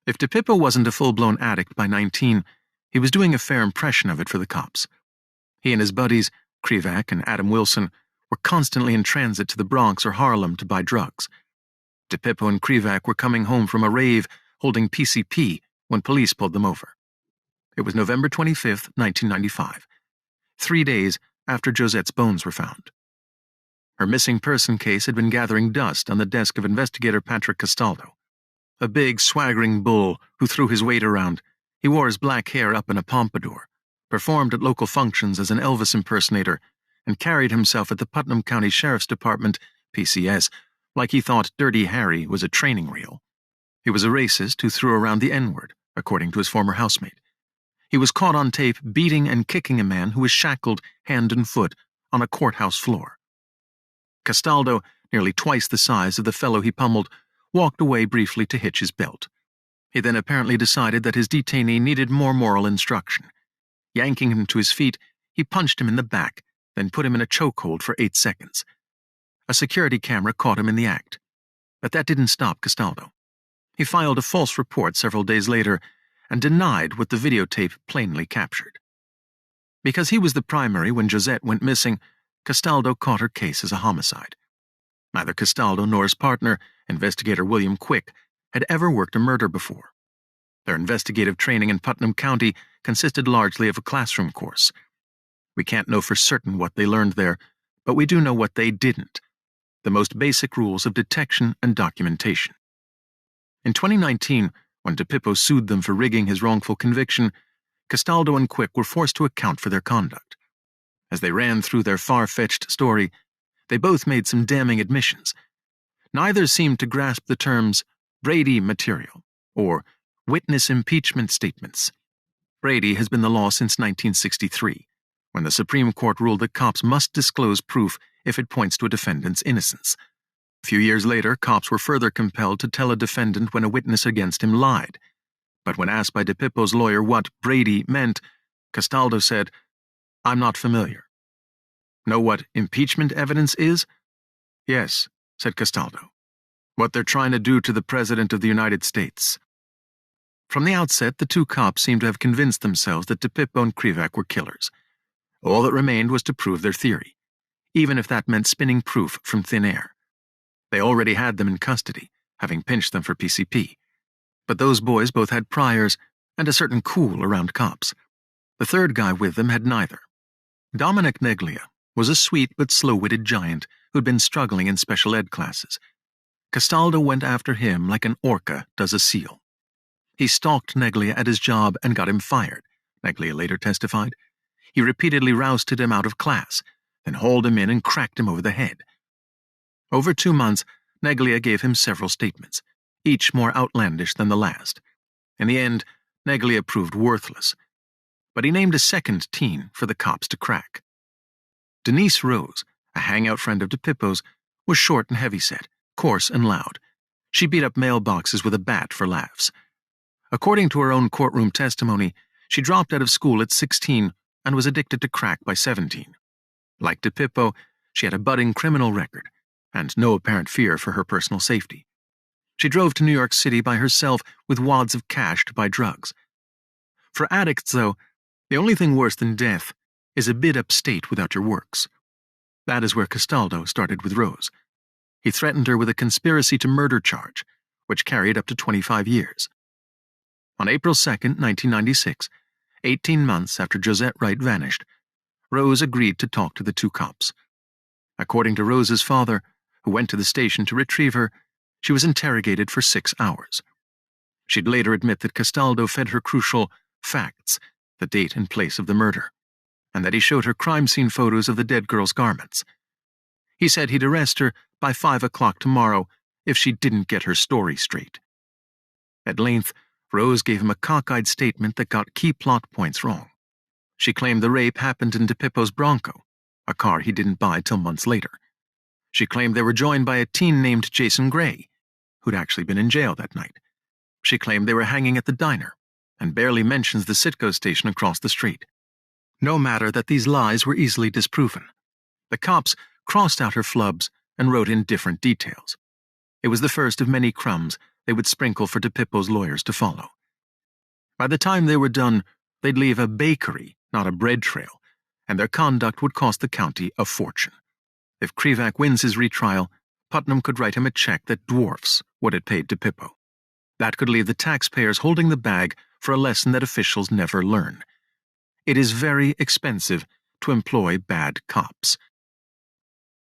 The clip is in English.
If DePippo wasn't a full-blown addict by 19, he was doing a fair impression of it for the cops. He and his buddies, Krivak and Adam Wilson, were constantly in transit to the Bronx or Harlem to buy drugs. DePippo and Krivak were coming home from a rave holding PCP when police pulled them over. It was November 25, 1995, 3 days after Josette's bones were found. Her missing person case had been gathering dust on the desk of investigator Patrick Castaldo. A big, swaggering bull who threw his weight around. He wore his black hair up in a pompadour, performed at local functions as an Elvis impersonator, and carried himself at the Putnam County Sheriff's Department, PCS, like he thought Dirty Harry was a training reel. He was a racist who threw around the N-word, according to his former housemate. He was caught on tape beating and kicking a man who was shackled hand and foot on a courthouse floor. Castaldo, nearly twice the size of the fellow he pummeled, walked away briefly to hitch his belt. He then apparently decided that his detainee needed more moral instruction. Yanking him to his feet, he punched him in the back, then put him in a chokehold for 8 seconds. A security camera caught him in the act. But that didn't stop Castaldo. He filed a false report several days later and denied what the videotape plainly captured. Because he was the primary when Josette went missing, Castaldo caught her case as a homicide. Neither Castaldo nor his partner, investigator William Quick, had ever worked a murder before. Their investigative training in Putnam County consisted largely of a classroom course. We can't know for certain what they learned there, but we do know what they didn't: the most basic rules of detection and documentation. In 2019, when DePippo sued them for rigging his wrongful conviction, Castaldo and Quick were forced to account for their conduct. As they ran through their far-fetched story, they both made some damning admissions. Neither seemed to grasp the terms Brady material or witness impeachment statements. Brady has been the law since 1963, when the Supreme Court ruled that cops must disclose proof if it points to a defendant's innocence. A few years later, cops were further compelled to tell a defendant when a witness against him lied. But when asked by DePippo's lawyer what Brady meant, Castaldo said, "I'm not familiar." Know what impeachment evidence is? Yes, said Castaldo. What they're trying to do to the President of the United States. From the outset, the two cops seemed to have convinced themselves that DePippo and Krivak were killers. All that remained was to prove their theory, even if that meant spinning proof from thin air. They already had them in custody, having pinched them for PCP. But those boys both had priors and a certain cool around cops. The third guy with them had neither. Dominic Neglia was a sweet but slow-witted giant who'd been struggling in special ed classes. Castaldo went after him like an orca does a seal. He stalked Neglia at his job and got him fired, Neglia later testified. He repeatedly rousted him out of class, then hauled him in and cracked him over the head. Over 2 months, Neglia gave him several statements, each more outlandish than the last. In the end, Neglia proved worthless. But he named a second teen for the cops to crack. Denise Rose, a hangout friend of DePippo's, was short and heavyset, coarse and loud. She beat up mailboxes with a bat for laughs. According to her own courtroom testimony, she dropped out of school at 16 and was addicted to crack by 17. Like DePippo, she had a budding criminal record and no apparent fear for her personal safety. She drove to New York City by herself with wads of cash to buy drugs. For addicts, though, the only thing worse than death is a bid upstate without your works. That is where Castaldo started with Rose. He threatened her with a conspiracy to murder charge, which carried up to 25 years. On April 2, 1996, 18 months after Josette Wright vanished, Rose agreed to talk to the two cops. According to Rose's father, who went to the station to retrieve her, she was interrogated for 6 hours. She'd later admit that Castaldo fed her crucial facts, the date and place of the murder, and that he showed her crime scene photos of the dead girl's garments. He said he'd arrest her by 5 o'clock tomorrow if she didn't get her story straight. At length, Rose gave him a cockeyed statement that got key plot points wrong. She claimed the rape happened in DePippo's Bronco, a car he didn't buy till months later. She claimed they were joined by a teen named Jason Gray, who'd actually been in jail that night. She claimed they were hanging at the diner, and barely mentions the Citgo station across the street. No matter that these lies were easily disproven. The cops crossed out her flubs and wrote in different details. It was the first of many crumbs they would sprinkle for DePippo's lawyers to follow. By the time they were done, they'd leave a bakery, not a bread trail, and their conduct would cost the county a fortune. If Krivak wins his retrial, Putnam could write him a check that dwarfs what it paid DePippo. That could leave the taxpayers holding the bag for a lesson that officials never learn. It is very expensive to employ bad cops.